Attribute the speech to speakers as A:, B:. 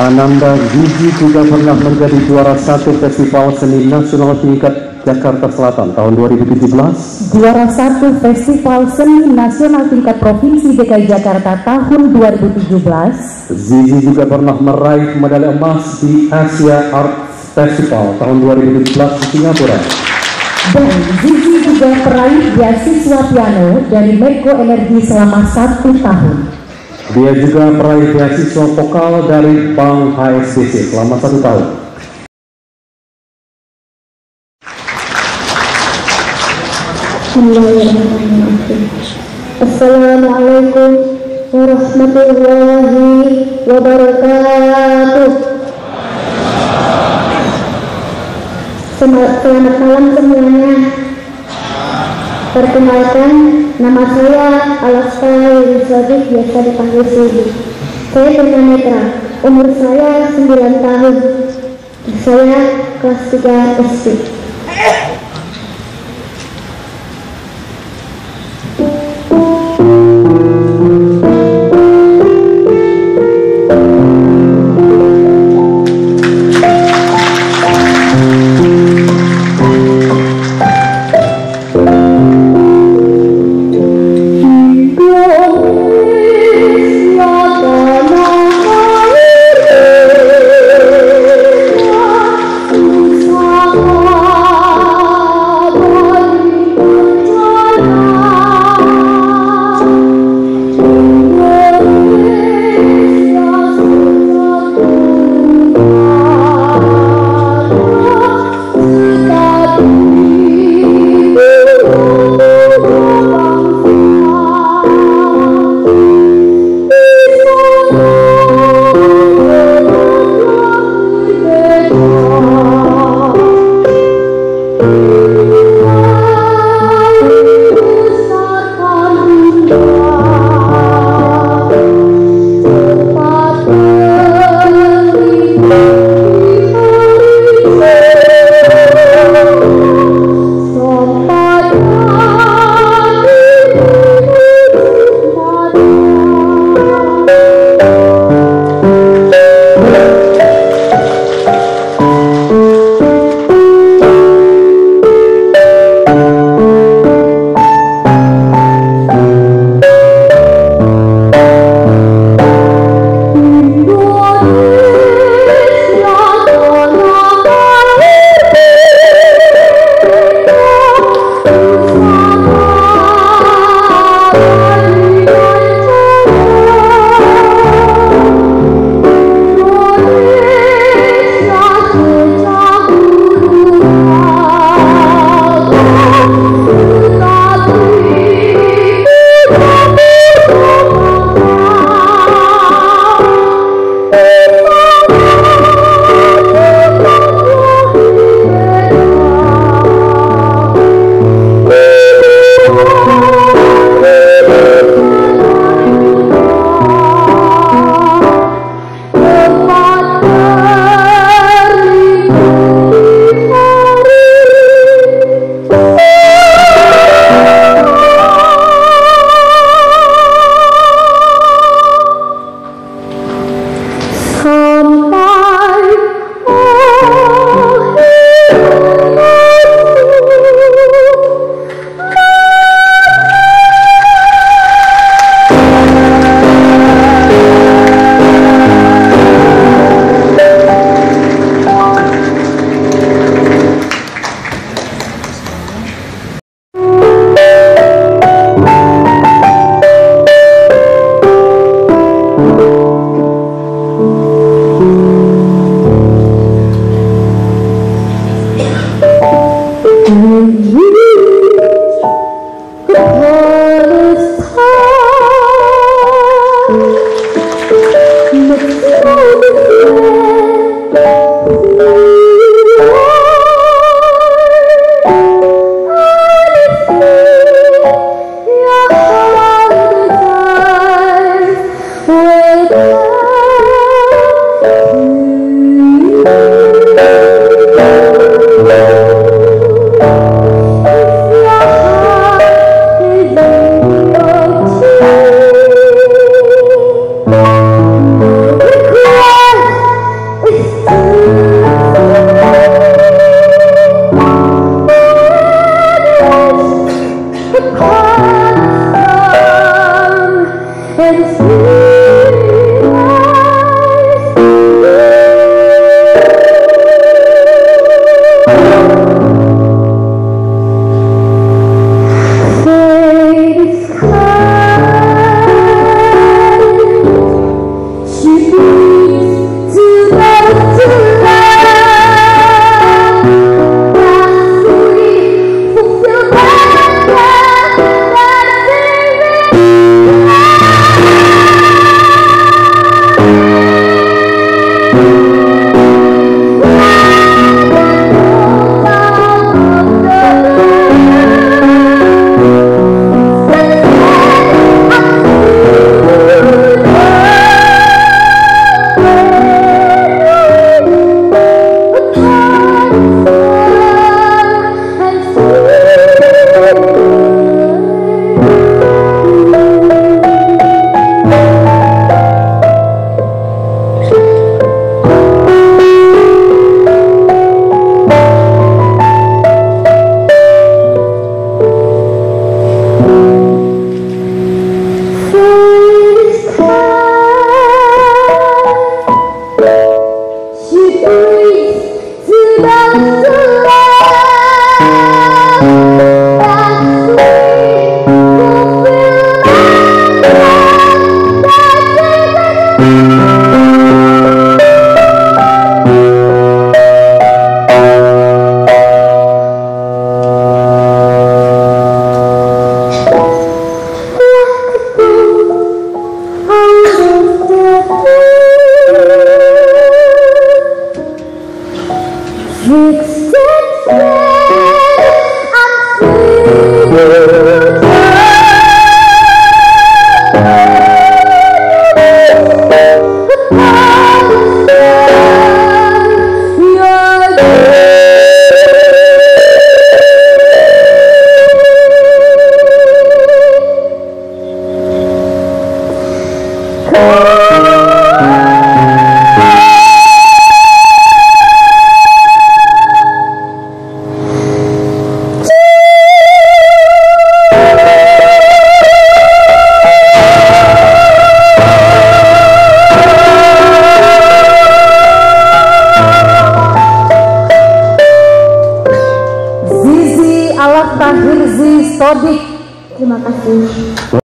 A: Ananda Zizi juga pernah menjadi juara satu Festival Seni Nasional tingkat Jakarta Selatan tahun 2017.
B: Juara satu Festival Seni Nasional tingkat Provinsi DKI Jakarta tahun 2017.
A: Zizi juga pernah meraih medali emas di Asia Art Festival tahun 2017 di Singapura.
B: Dan Zizi juga peraih beasiswa piano dari Medco Energi selama 1 tahun.
A: Dia juga peraih beasiswa vokal dari Bank HSBC selama 1 tahun.
C: Assalamualaikum warahmatullahi wabarakatuh. Selamat malam semuanya. Perkenalkan, nama saya Alaska Yuswadik, biasa dipanggil Sugi. Saya tunanetra, umur saya 9 tahun. Saya kelas 3 SD.
D: Oh
B: Sodik.
C: Terima kasih.